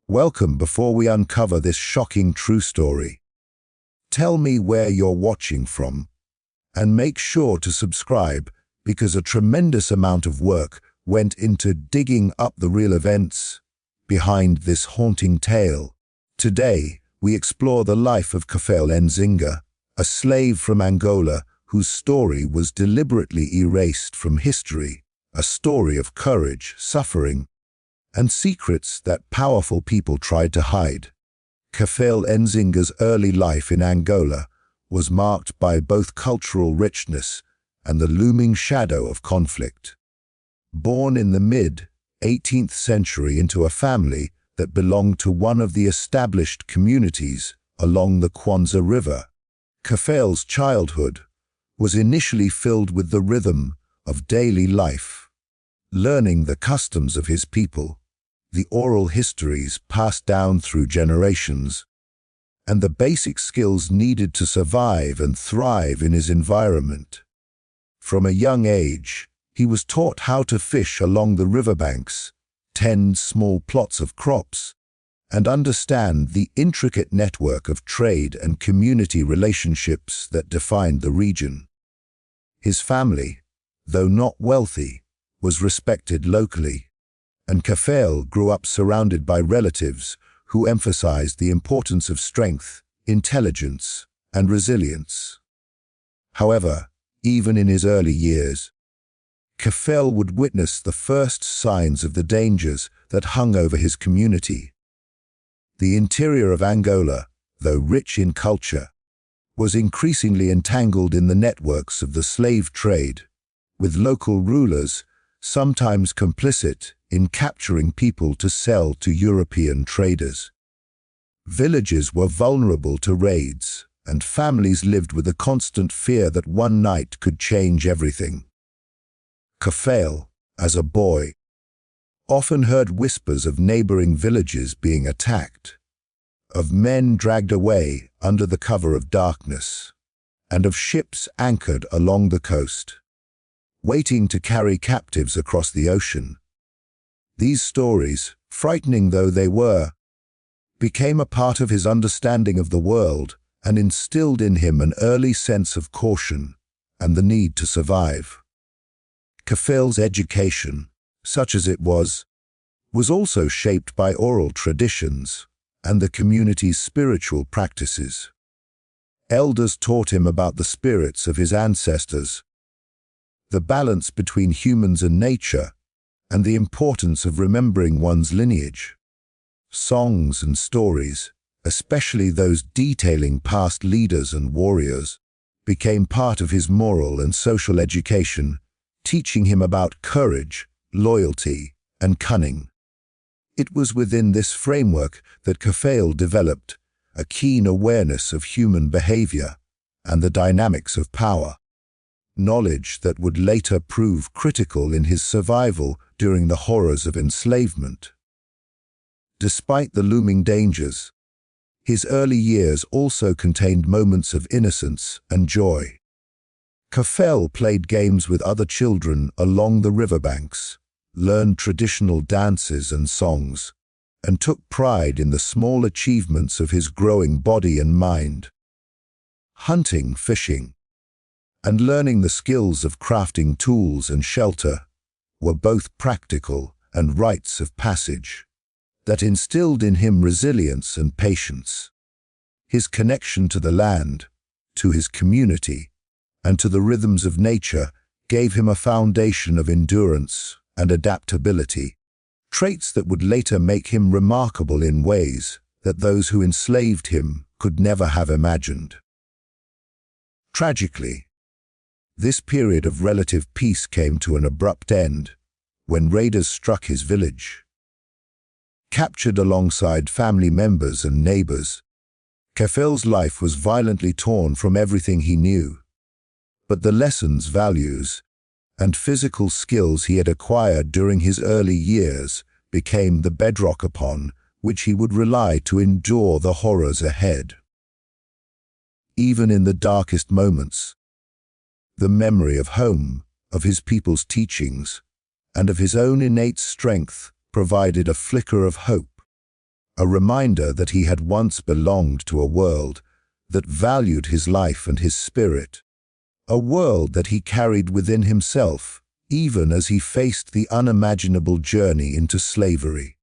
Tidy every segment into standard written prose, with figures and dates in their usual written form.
Welcome. Before we uncover this shocking true story, tell me where you're watching from, and make sure to subscribe because a tremendous amount of work went into digging up the real events behind this haunting tale. Today, we explore the life of Kafele Nzinga, a slave from Angola whose story was deliberately erased from history, a story of courage, suffering, and secrets that powerful people tried to hide. Kafele Nzinga's early life in Angola was marked by both cultural richness and the looming shadow of conflict. Born in the mid-18th century into a family that belonged to one of the established communities along the Kwanza River, Kafele's childhood was initially filled with the rhythm of daily life, learning the customs of his people, the oral histories passed down through generations, and the basic skills needed to survive and thrive in his environment. From a young age, he was taught how to fish along the riverbanks, tend small plots of crops, and understand the intricate network of trade and community relationships that defined the region. His family, though not wealthy, was respected locally, and Kafele grew up surrounded by relatives who emphasized the importance of strength, intelligence, and resilience. However, even in his early years, Kafele would witness the first signs of the dangers that hung over his community. The interior of Angola, though rich in culture, was increasingly entangled in the networks of the slave trade, with local rulers sometimes complicit in capturing people to sell to European traders. Villages were vulnerable to raids, and families lived with a constant fear that one night could change everything. Kafele, as a boy, often heard whispers of neighboring villages being attacked, of men dragged away under the cover of darkness, and of ships anchored along the coast, waiting to carry captives across the ocean. These stories, frightening though they were, became a part of his understanding of the world and instilled in him an early sense of caution and the need to survive. Kafele's education, such as it was also shaped by oral traditions and the community's spiritual practices. Elders taught him about the spirits of his ancestors, the balance between humans and nature, and the importance of remembering one's lineage. Songs and stories, especially those detailing past leaders and warriors, became part of his moral and social education, teaching him about courage, loyalty, and cunning. It was within this framework that Kafele developed a keen awareness of human behavior and the dynamics of power, knowledge that would later prove critical in his survival during the horrors of enslavement. Despite the looming dangers, his early years also contained moments of innocence and joy. Kafele played games with other children along the riverbanks, learned traditional dances and songs, and took pride in the small achievements of his growing body and mind. Hunting, fishing, and learning the skills of crafting tools and shelter were both practical and rites of passage that instilled in him resilience and patience. His connection to the land, to his community, and to the rhythms of nature gave him a foundation of endurance and adaptability, traits that would later make him remarkable in ways that those who enslaved him could never have imagined. Tragically, this period of relative peace came to an abrupt end when raiders struck his village. Captured alongside family members and neighbors, Kafele's life was violently torn from everything he knew. But the lessons, values, and physical skills he had acquired during his early years became the bedrock upon which he would rely to endure the horrors ahead. Even in the darkest moments, the memory of home, of his people's teachings, and of his own innate strength provided a flicker of hope, a reminder that he had once belonged to a world that valued his life and his spirit, a world that he carried within himself, even as he faced the unimaginable journey into slavery.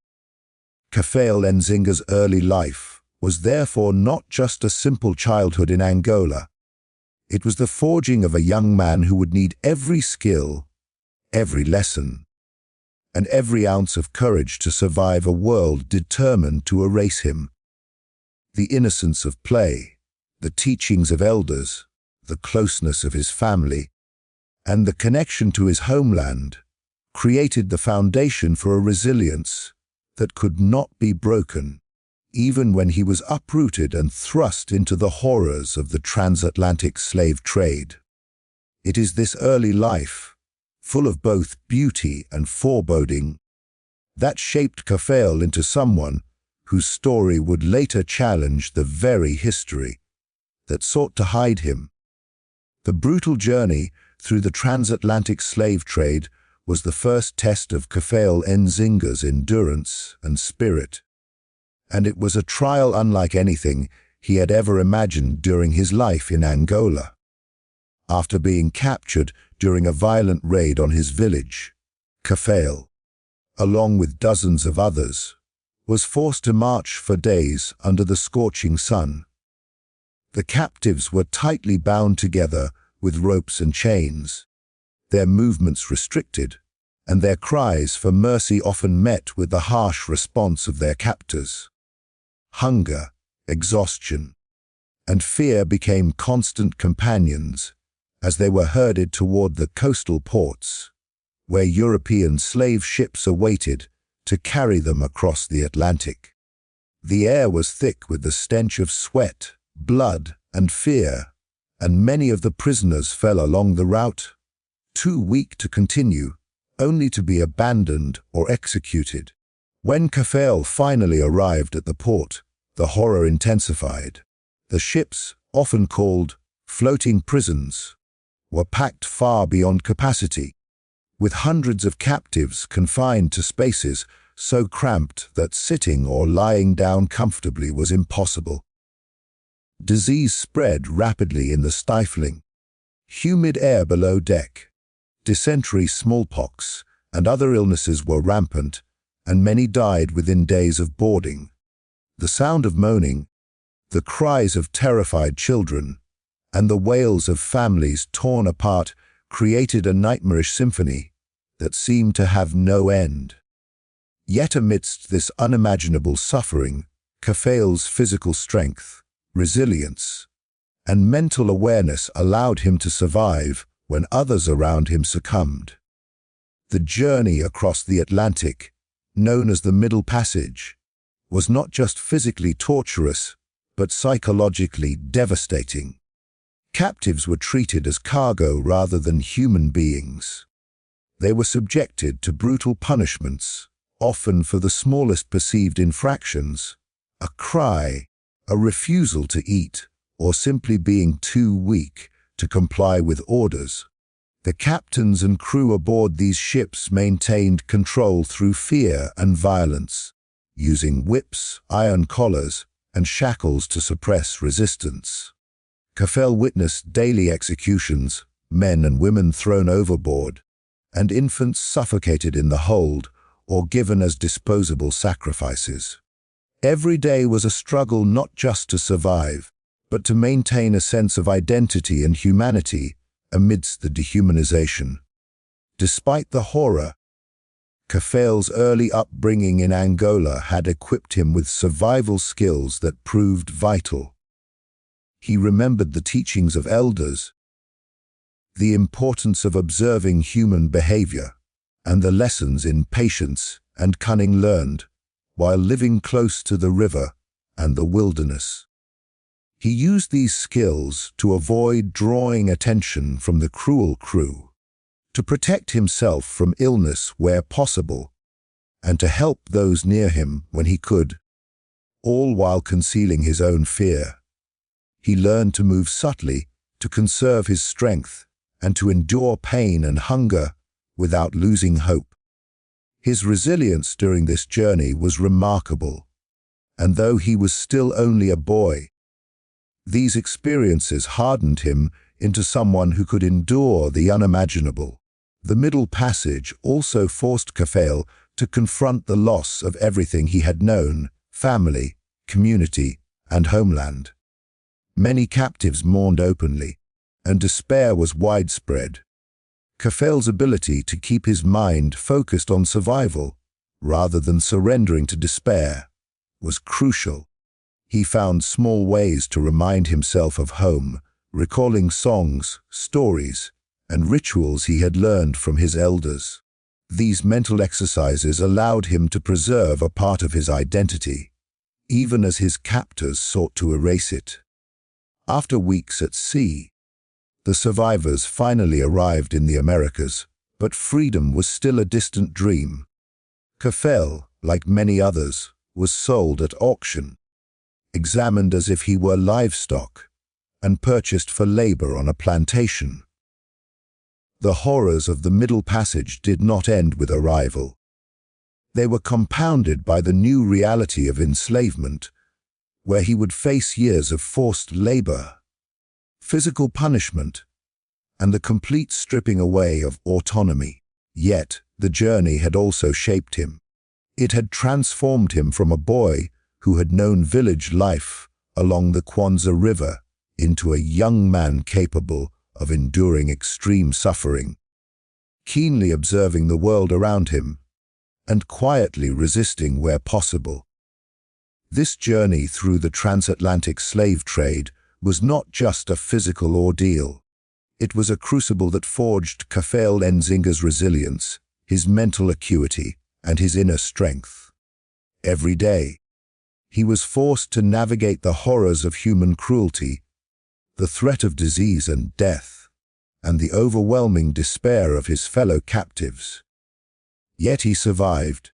Kafele Nzinga's early life was therefore not just a simple childhood in Angola. It was the forging of a young man who would need every skill, every lesson, and every ounce of courage to survive a world determined to erase him. The innocence of play, the teachings of elders, the closeness of his family, and the connection to his homeland created the foundation for a resilience that could not be broken, even when he was uprooted and thrust into the horrors of the transatlantic slave trade. It is this early life, full of both beauty and foreboding, that shaped Kafele into someone whose story would later challenge the very history that sought to hide him. The brutal journey through the transatlantic slave trade was the first test of Kafele Nzinga's endurance and spirit, and it was a trial unlike anything he had ever imagined during his life in Angola. After being captured during a violent raid on his village, Kafele, along with dozens of others, was forced to march for days under the scorching sun. The captives were tightly bound together with ropes and chains, their movements restricted, and their cries for mercy often met with the harsh response of their captors. Hunger, exhaustion, and fear became constant companions as they were herded toward the coastal ports, where European slave ships awaited to carry them across the Atlantic. The air was thick with the stench of sweat, blood, and fear, and many of the prisoners fell along the route, too weak to continue, only to be abandoned or executed. When Kafele finally arrived at the port, the horror intensified. The ships, often called floating prisons, were packed far beyond capacity, with hundreds of captives confined to spaces so cramped that sitting or lying down comfortably was impossible. Disease spread rapidly in the stifling, humid air below deck. Dysentery, smallpox, and other illnesses were rampant, and many died within days of boarding. The sound of moaning, the cries of terrified children, and the wails of families torn apart created a nightmarish symphony that seemed to have no end. Yet amidst this unimaginable suffering, Kafele's physical strength, resilience, and mental awareness allowed him to survive when others around him succumbed. The journey across the Atlantic, known as the Middle Passage, was not just physically torturous, but psychologically devastating. Captives were treated as cargo rather than human beings. They were subjected to brutal punishments, often for the smallest perceived infractions, a cry, a refusal to eat, or simply being too weak to comply with orders. The captains and crew aboard these ships maintained control through fear and violence, using whips, iron collars, and shackles to suppress resistance. Kafele witnessed daily executions, men and women thrown overboard, and infants suffocated in the hold or given as disposable sacrifices. Every day was a struggle not just to survive, but to maintain a sense of identity and humanity amidst the dehumanization. Despite the horror, Kafele's early upbringing in Angola had equipped him with survival skills that proved vital. He remembered the teachings of elders, the importance of observing human behavior, and the lessons in patience and cunning learned while living close to the river and the wilderness. He used these skills to avoid drawing attention from the cruel crew, to protect himself from illness where possible, and to help those near him when he could, all while concealing his own fear. He learned to move subtly, to conserve his strength, and to endure pain and hunger without losing hope. His resilience during this journey was remarkable, and though he was still only a boy, these experiences hardened him into someone who could endure the unimaginable. The Middle Passage also forced Kafele to confront the loss of everything he had known: family, community, and homeland. Many captives mourned openly, and despair was widespread. Kafele's ability to keep his mind focused on survival, rather than surrendering to despair, was crucial. He found small ways to remind himself of home, recalling songs, stories, and rituals he had learned from his elders. These mental exercises allowed him to preserve a part of his identity, even as his captors sought to erase it. After weeks at sea, the survivors finally arrived in the Americas, but freedom was still a distant dream. Kafele, like many others, was sold at auction, examined as if he were livestock, and purchased for labor on a plantation. The horrors of the Middle Passage did not end with arrival. They were compounded by the new reality of enslavement, where he would face years of forced labor, physical punishment, and the complete stripping away of autonomy. Yet, the journey had also shaped him. It had transformed him from a boy who had known village life along the Kwanzaa River into a young man capable of enduring extreme suffering, keenly observing the world around him, and quietly resisting where possible. This journey through the transatlantic slave trade was not just a physical ordeal. It was a crucible that forged Kafele Nzinga's resilience, his mental acuity, and his inner strength. Every day, he was forced to navigate the horrors of human cruelty, the threat of disease and death, and the overwhelming despair of his fellow captives. Yet he survived,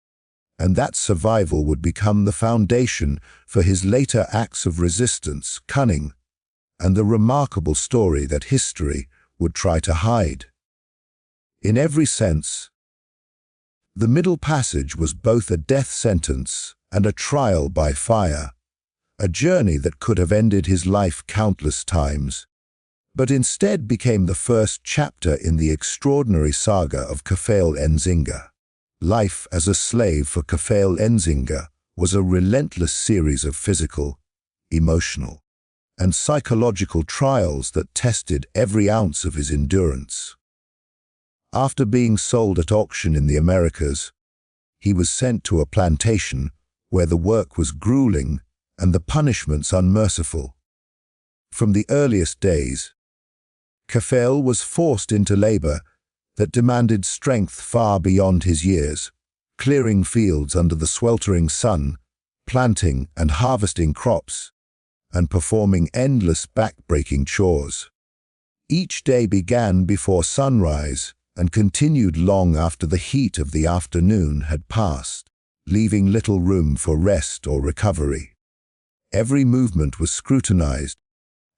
and that survival would become the foundation for his later acts of resistance, cunning, and the remarkable story that history would try to hide. In every sense, the Middle Passage was both a death sentence and a trial by fire, a journey that could have ended his life countless times, but instead became the first chapter in the extraordinary saga of Kafele Nzinga. Life as a slave for Kafele Nzinga was a relentless series of physical, emotional, and psychological trials that tested every ounce of his endurance. After being sold at auction in the Americas, he was sent to a plantation where the work was grueling and the punishments unmerciful. From the earliest days, Kafele was forced into labor that demanded strength far beyond his years, clearing fields under the sweltering sun, planting and harvesting crops, and performing endless back-breaking chores. Each day began before sunrise and continued long after the heat of the afternoon had passed, leaving little room for rest or recovery. Every movement was scrutinized,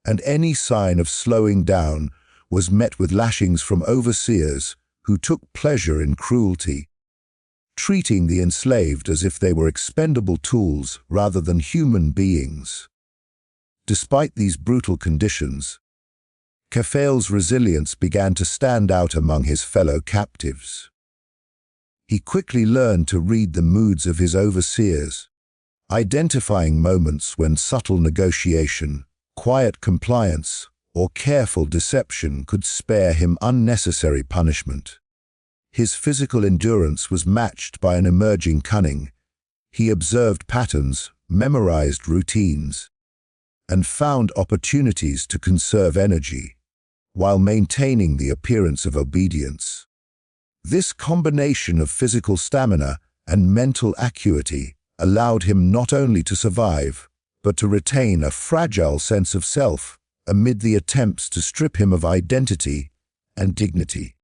and any sign of slowing down was met with lashings from overseers who took pleasure in cruelty, treating the enslaved as if they were expendable tools rather than human beings. Despite these brutal conditions, Kafele's resilience began to stand out among his fellow captives. He quickly learned to read the moods of his overseers, identifying moments when subtle negotiation, quiet compliance, or careful deception could spare him unnecessary punishment. His physical endurance was matched by an emerging cunning. He observed patterns, memorized routines, and found opportunities to conserve energy, while maintaining the appearance of obedience. This combination of physical stamina and mental acuity allowed him not only to survive, but to retain a fragile sense of self amid the attempts to strip him of identity and dignity.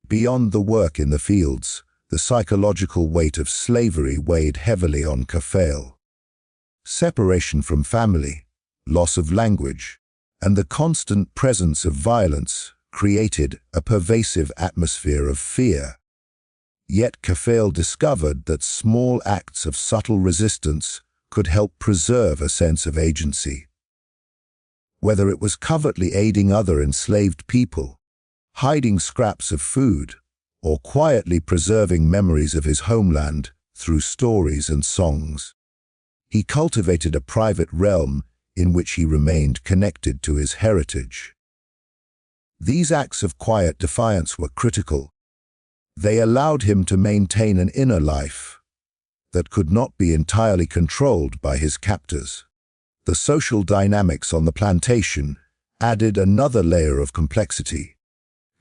Beyond the work in the fields, the psychological weight of slavery weighed heavily on Kafele. Separation from family, loss of language, and the constant presence of violence created a pervasive atmosphere of fear. Yet Kafele discovered that small acts of subtle resistance could help preserve a sense of agency. Whether it was covertly aiding other enslaved people, hiding scraps of food, or quietly preserving memories of his homeland through stories and songs, he cultivated a private realm in which he remained connected to his heritage. These acts of quiet defiance were critical. They allowed him to maintain an inner life that could not be entirely controlled by his captors. The social dynamics on the plantation added another layer of complexity.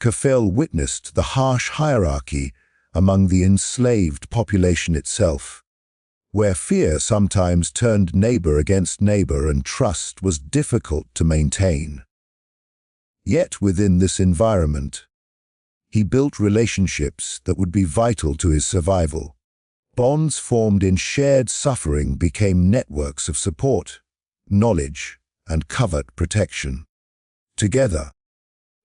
Kafele witnessed the harsh hierarchy among the enslaved population itself, where fear sometimes turned neighbor against neighbor and trust was difficult to maintain. Yet within this environment, he built relationships that would be vital to his survival. Bonds formed in shared suffering became networks of support, knowledge, and covert protection. Together,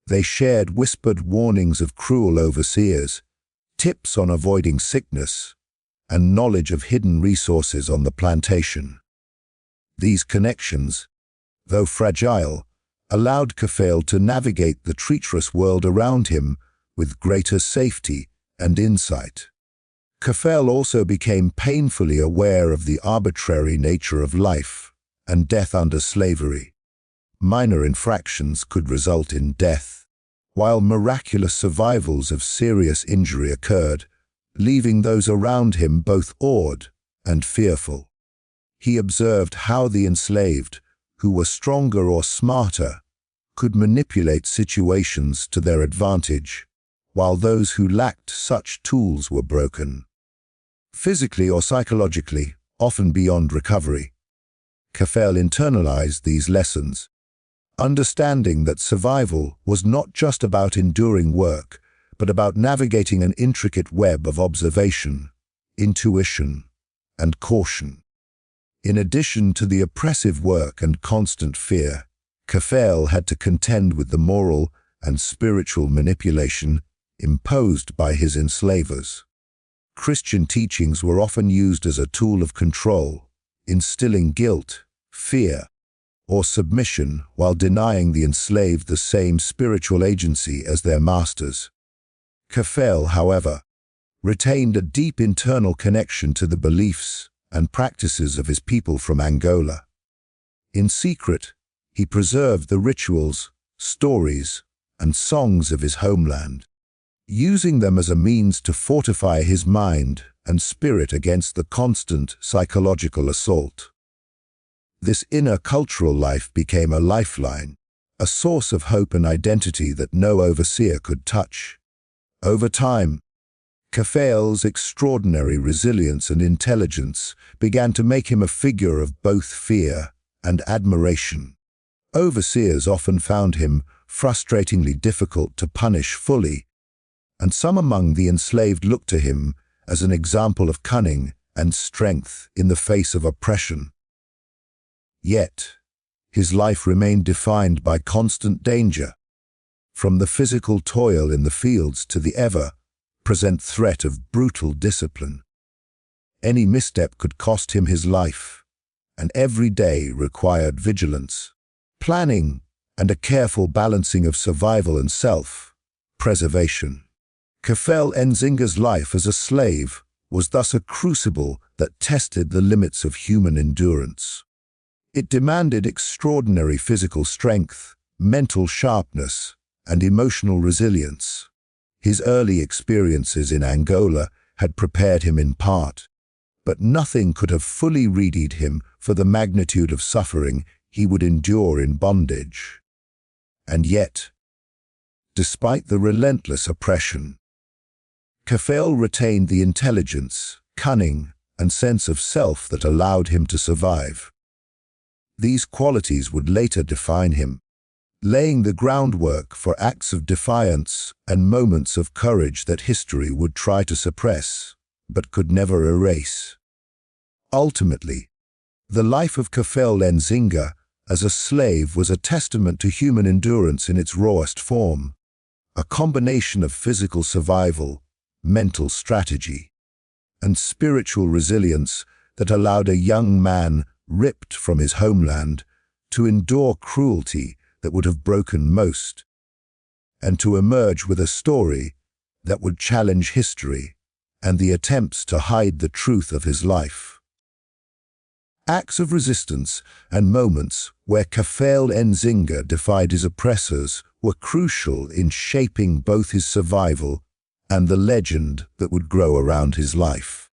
they shared whispered warnings of cruel overseers, tips on avoiding sickness, and knowledge of hidden resources on the plantation. These connections, though fragile, allowed Kafele to navigate the treacherous world around him with greater safety and insight. Kafele also became painfully aware of the arbitrary nature of life and death under slavery. Minor infractions could result in death, while miraculous survivals of serious injury occurred, leaving those around him both awed and fearful. He observed how the enslaved, who were stronger or smarter, could manipulate situations to their advantage, while those who lacked such tools were broken, physically or psychologically, often beyond recovery. Kafele internalized these lessons, understanding that survival was not just about enduring work, but about navigating an intricate web of observation, intuition, and caution. In addition to the oppressive work and constant fear, Kafele had to contend with the moral and spiritual manipulation imposed by his enslavers. Christian teachings were often used as a tool of control, instilling guilt, fear, or submission while denying the enslaved the same spiritual agency as their masters. Kafele, however, retained a deep internal connection to the beliefs and practices of his people from Angola. In secret, he preserved the rituals, stories, and songs of his homeland, using them as a means to fortify his mind and spirit against the constant psychological assault. This inner cultural life became a lifeline, a source of hope and identity that no overseer could touch. Over time, Kafele's extraordinary resilience and intelligence began to make him a figure of both fear and admiration. Overseers often found him frustratingly difficult to punish fully, and some among the enslaved looked to him as an example of cunning and strength in the face of oppression. Yet, his life remained defined by constant danger, from the physical toil in the fields to the ever-present threat of brutal discipline. Any misstep could cost him his life, and every day required vigilance, planning, and a careful balancing of survival and self-preservation. Kafele Nzinga's life as a slave was thus a crucible that tested the limits of human endurance. It demanded extraordinary physical strength, mental sharpness, and emotional resilience. His early experiences in Angola had prepared him in part, but nothing could have fully readied him for the magnitude of suffering he would endure in bondage. And yet, despite the relentless oppression, Kafele retained the intelligence, cunning, and sense of self that allowed him to survive. These qualities would later define him, laying the groundwork for acts of defiance and moments of courage that history would try to suppress, but could never erase. Ultimately, the life of Kafele Nzinga as a slave was a testament to human endurance in its rawest form, a combination of physical survival, mental strategy, and spiritual resilience that allowed a young man ripped from his homeland to endure cruelty that would have broken most, and to emerge with a story that would challenge history and the attempts to hide the truth of his life. Acts of resistance and moments where Kafele Nzinga defied his oppressors were crucial in shaping both his survival and the legend that would grow around his life.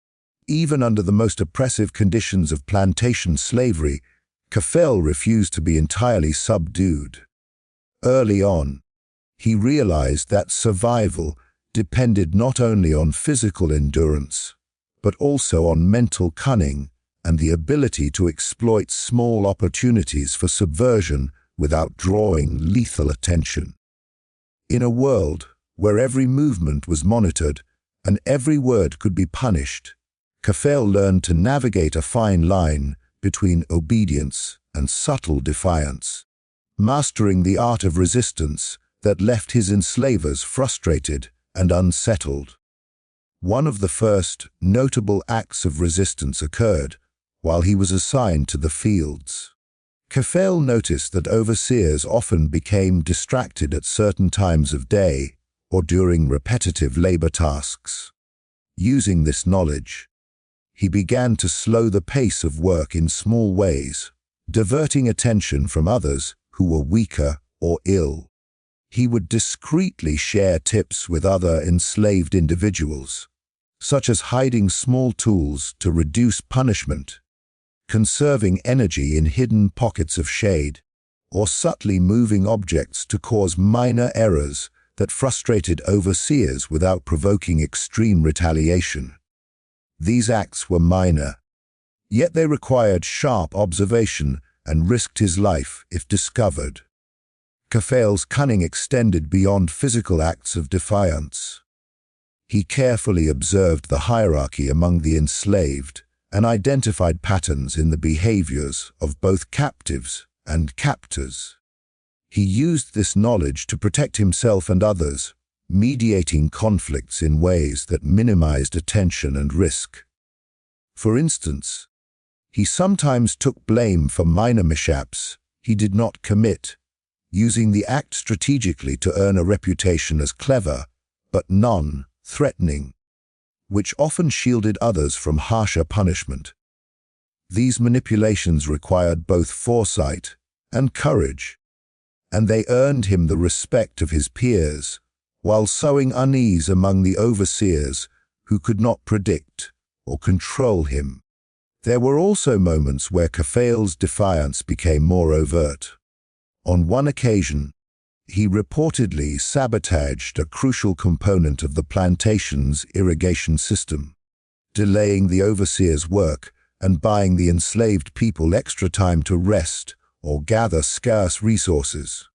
Even under the most oppressive conditions of plantation slavery, Kafele refused to be entirely subdued. Early on, he realized that survival depended not only on physical endurance, but also on mental cunning and the ability to exploit small opportunities for subversion without drawing lethal attention. In a world where every movement was monitored and every word could be punished, Kafele learned to navigate a fine line between obedience and subtle defiance, mastering the art of resistance that left his enslavers frustrated and unsettled. One of the first notable acts of resistance occurred while he was assigned to the fields. Kafele noticed that overseers often became distracted at certain times of day or during repetitive labor tasks. Using this knowledge, he began to slow the pace of work in small ways, diverting attention from others who were weaker or ill. He would discreetly share tips with other enslaved individuals, such as hiding small tools to reduce punishment, conserving energy in hidden pockets of shade, or subtly moving objects to cause minor errors that frustrated overseers without provoking extreme retaliation. These acts were minor, yet they required sharp observation and risked his life if discovered. Kafele's cunning extended beyond physical acts of defiance. He carefully observed the hierarchy among the enslaved and identified patterns in the behaviors of both captives and captors. He used this knowledge to protect himself and others, mediating conflicts in ways that minimized attention and risk. For instance, he sometimes took blame for minor mishaps he did not commit, using the act strategically to earn a reputation as clever but non-threatening, which often shielded others from harsher punishment. These manipulations required both foresight and courage, and they earned him the respect of his peers, while sowing unease among the overseers who could not predict or control him. There were also moments where Kafele's defiance became more overt. On one occasion, he reportedly sabotaged a crucial component of the plantation's irrigation system, delaying the overseer's work and buying the enslaved people extra time to rest or gather scarce resources.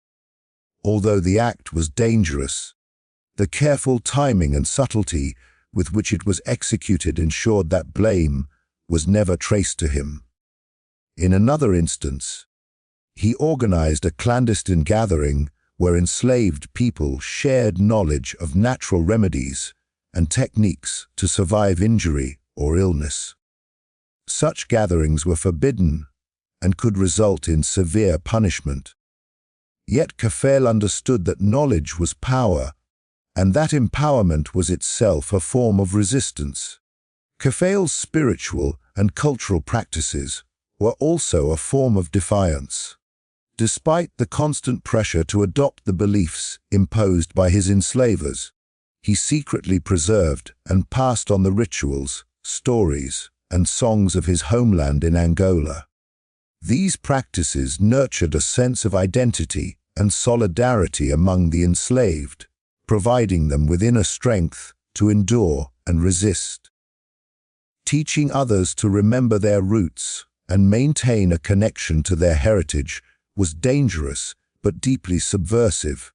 Although the act was dangerous, the careful timing and subtlety with which it was executed ensured that blame was never traced to him. In another instance, he organized a clandestine gathering where enslaved people shared knowledge of natural remedies and techniques to survive injury or illness. Such gatherings were forbidden and could result in severe punishment. Yet Kafele understood that knowledge was power, and that empowerment was itself a form of resistance. Kafele's spiritual and cultural practices were also a form of defiance. Despite the constant pressure to adopt the beliefs imposed by his enslavers, he secretly preserved and passed on the rituals, stories, and songs of his homeland in Angola. These practices nurtured a sense of identity and solidarity among the enslaved, providing them with inner strength to endure and resist. Teaching others to remember their roots and maintain a connection to their heritage was dangerous but deeply subversive,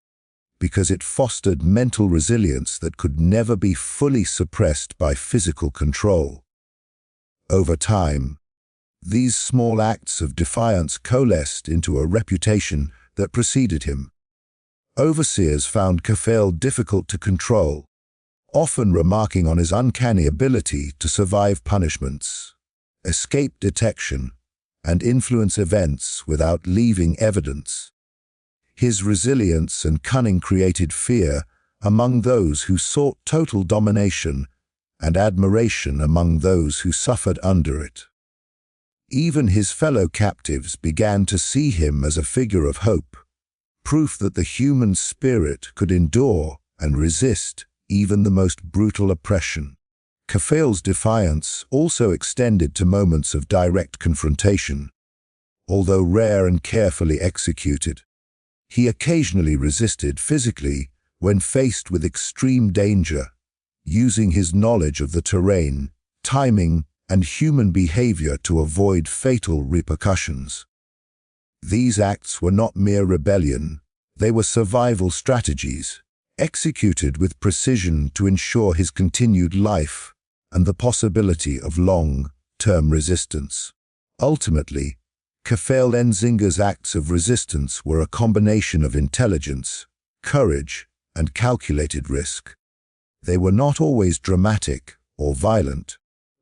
because it fostered mental resilience that could never be fully suppressed by physical control. Over time, these small acts of defiance coalesced into a reputation that preceded him. Overseers found Kafele difficult to control, often remarking on his uncanny ability to survive punishments. escape detection, and influence events without leaving evidence. His resilience and cunning created fear among those who sought total domination and admiration among those who suffered under it. Even his fellow captives began to see him as a figure of hope, proof that the human spirit could endure and resist even the most brutal oppression. Kafele's defiance also extended to moments of direct confrontation. Although rare and carefully executed, he occasionally resisted physically when faced with extreme danger, using his knowledge of the terrain, timing, and human behavior to avoid fatal repercussions. These acts were not mere rebellion, they were survival strategies, executed with precision to ensure his continued life and the possibility of long-term resistance. Ultimately, Kafele Nzinga's acts of resistance were a combination of intelligence, courage, and calculated risk. They were not always dramatic or violent,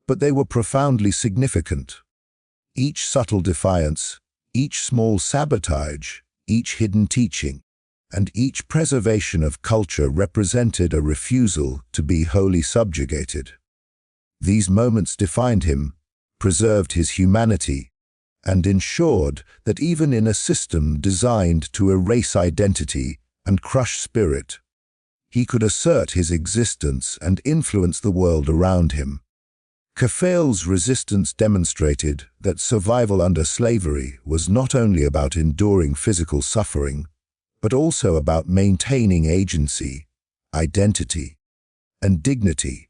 but they were profoundly significant. Each subtle defiance, each small sabotage, each hidden teaching, and each preservation of culture represented a refusal to be wholly subjugated. These moments defined him, preserved his humanity, and ensured that even in a system designed to erase identity and crush spirit, he could assert his existence and influence the world around him. Kafele's resistance demonstrated that survival under slavery was not only about enduring physical suffering, but also about maintaining agency, identity, and dignity.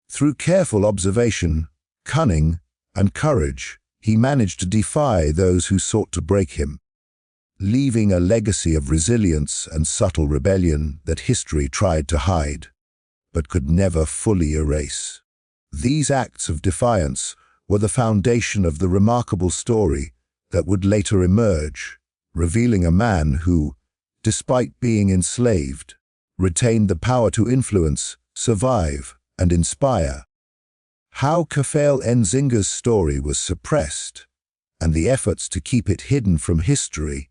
Through careful observation, cunning, and courage, he managed to defy those who sought to break him, leaving a legacy of resilience and subtle rebellion that history tried to hide, but could never fully erase. These acts of defiance were the foundation of the remarkable story that would later emerge, revealing a man who, despite being enslaved, retained the power to influence, survive, and inspire. How Kafele Nzinga's story was suppressed, and the efforts to keep it hidden from history,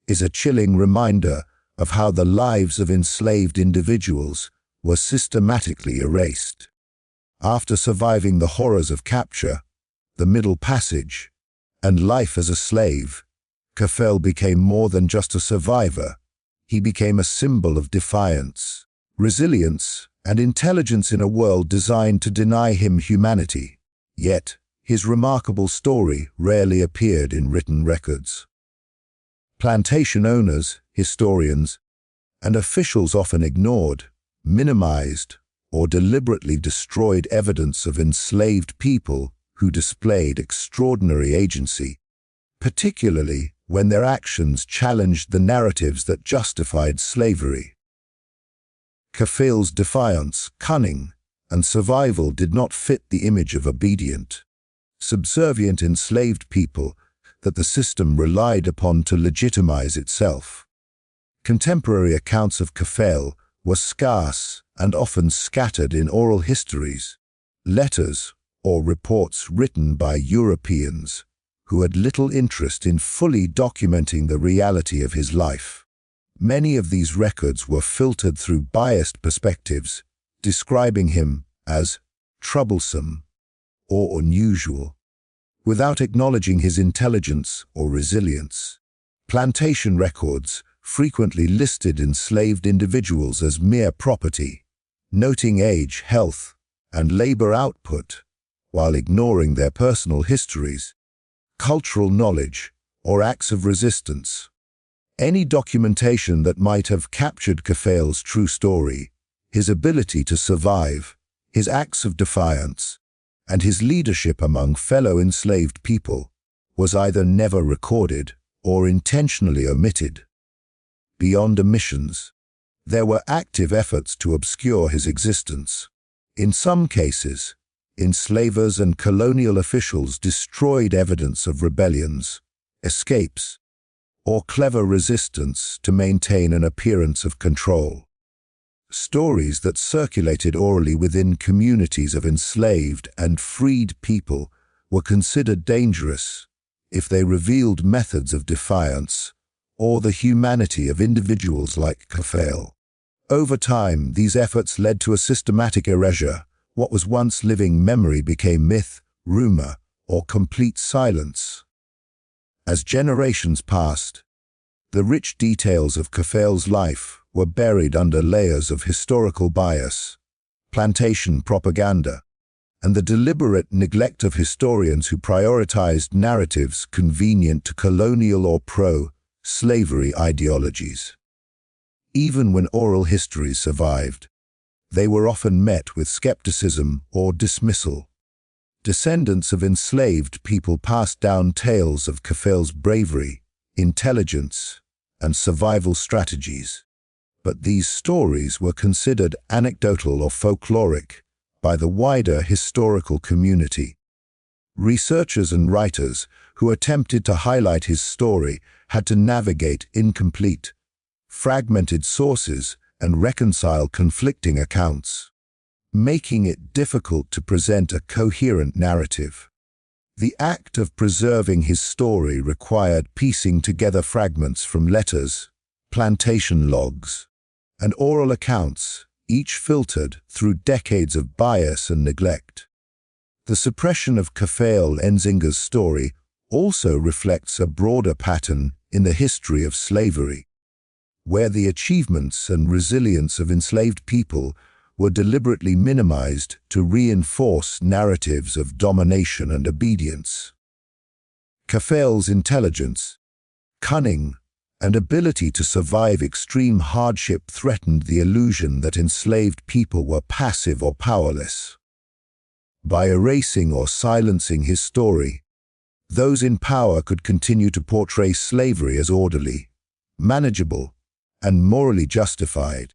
is a chilling reminder of how the lives of enslaved individuals were systematically erased. After surviving the horrors of capture, the Middle Passage, and life as a slave, Kafele became more than just a survivor. He became a symbol of defiance, resilience, and intelligence in a world designed to deny him humanity. Yet, his remarkable story rarely appeared in written records. Plantation owners, historians, and officials often ignored, minimized, or deliberately destroyed evidence of enslaved people who displayed extraordinary agency, particularly when their actions challenged the narratives that justified slavery. Kafele's defiance, cunning, and survival did not fit the image of obedient, subservient enslaved people that the system relied upon to legitimize itself. Contemporary accounts of Kafele were scarce and often scattered in oral histories, letters, or reports written by Europeans who had little interest in fully documenting the reality of his life. Many of these records were filtered through biased perspectives, describing him as troublesome or unusual, without acknowledging his intelligence or resilience. Plantation records frequently listed enslaved individuals as mere property, noting age, health, and labor output, while ignoring their personal histories, cultural knowledge, or acts of resistance. Any documentation that might have captured Kafele's true story, his ability to survive, his acts of defiance, and his leadership among fellow enslaved people, was either never recorded or intentionally omitted. Beyond omissions, there were active efforts to obscure his existence. In some cases, enslavers and colonial officials destroyed evidence of rebellions, escapes, or clever resistance to maintain an appearance of control. Stories that circulated orally within communities of enslaved and freed people were considered dangerous if they revealed methods of defiance or the humanity of individuals like Kafele. Over time, these efforts led to a systematic erasure. What was once living memory became myth, rumor, or complete silence. As generations passed, the rich details of Kafele's life were buried under layers of historical bias, plantation propaganda, and the deliberate neglect of historians who prioritized narratives convenient to colonial or pro-slavery ideologies. Even when oral histories survived, they were often met with skepticism or dismissal. Descendants of enslaved people passed down tales of Kafele's bravery, intelligence, and survival strategies. But these stories were considered anecdotal or folkloric by the wider historical community. Researchers and writers who attempted to highlight his story had to navigate incomplete, fragmented sources and reconcile conflicting accounts, making it difficult to present a coherent narrative. The act of preserving his story required piecing together fragments from letters, plantation logs, and oral accounts, each filtered through decades of bias and neglect. The suppression of Kafele Nzinga's story also reflects a broader pattern in the history of slavery, where the achievements and resilience of enslaved people were deliberately minimized to reinforce narratives of domination and obedience. Kafele's intelligence, cunning, and ability to survive extreme hardship threatened the illusion that enslaved people were passive or powerless. By erasing or silencing his story, those in power could continue to portray slavery as orderly, manageable, and morally justified,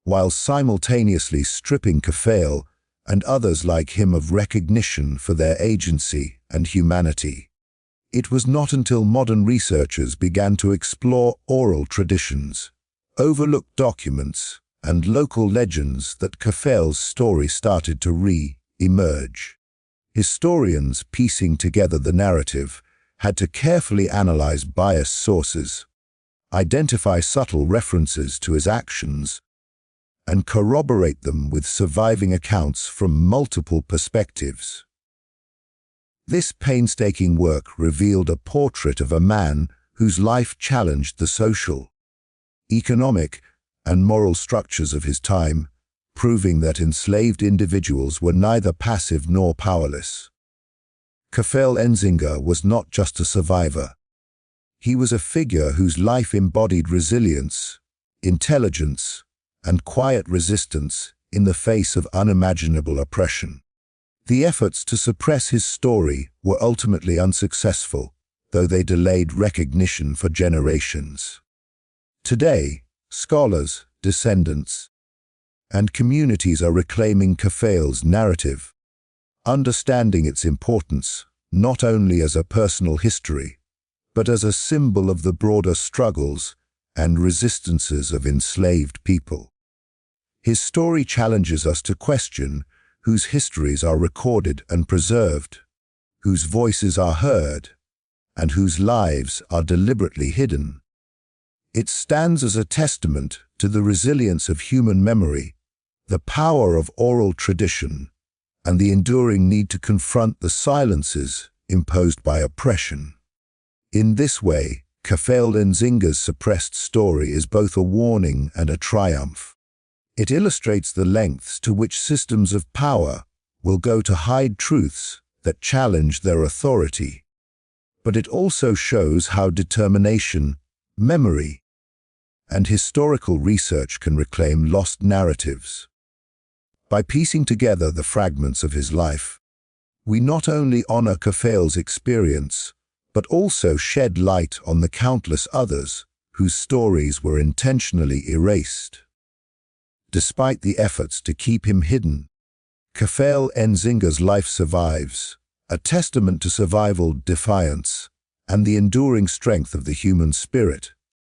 while simultaneously stripping Kafele and others like him of recognition for their agency and humanity. It was not until modern researchers began to explore oral traditions, overlooked documents, and local legends that Kafele's story started to re-emerge. Historians piecing together the narrative had to carefully analyze biased sources, identify subtle references to his actions, and corroborate them with surviving accounts from multiple perspectives. This painstaking work revealed a portrait of a man whose life challenged the social, economic, and moral structures of his time, proving that enslaved individuals were neither passive nor powerless. Kafele Nzinga was not just a survivor. He was a figure whose life embodied resilience, intelligence, and quiet resistance in the face of unimaginable oppression. The efforts to suppress his story were ultimately unsuccessful, though they delayed recognition for generations. Today, scholars, descendants, and communities are reclaiming Kafele's narrative, understanding its importance not only as a personal history, but as a symbol of the broader struggles and resistances of enslaved people. His story challenges us to question whose histories are recorded and preserved, whose voices are heard, and whose lives are deliberately hidden. It stands as a testament to the resilience of human memory, the power of oral tradition, and the enduring need to confront the silences imposed by oppression. In this way, Kafele Nzinga's suppressed story is both a warning and a triumph. It illustrates the lengths to which systems of power will go to hide truths that challenge their authority. But it also shows how determination, memory, and historical research can reclaim lost narratives. By piecing together the fragments of his life, we not only honor Kafele's experience, but also shed light on the countless others whose stories were intentionally erased. Despite the efforts to keep him hidden, Kafele Nzinga's life survives, a testament to survival, defiance, and the enduring strength of the human spirit.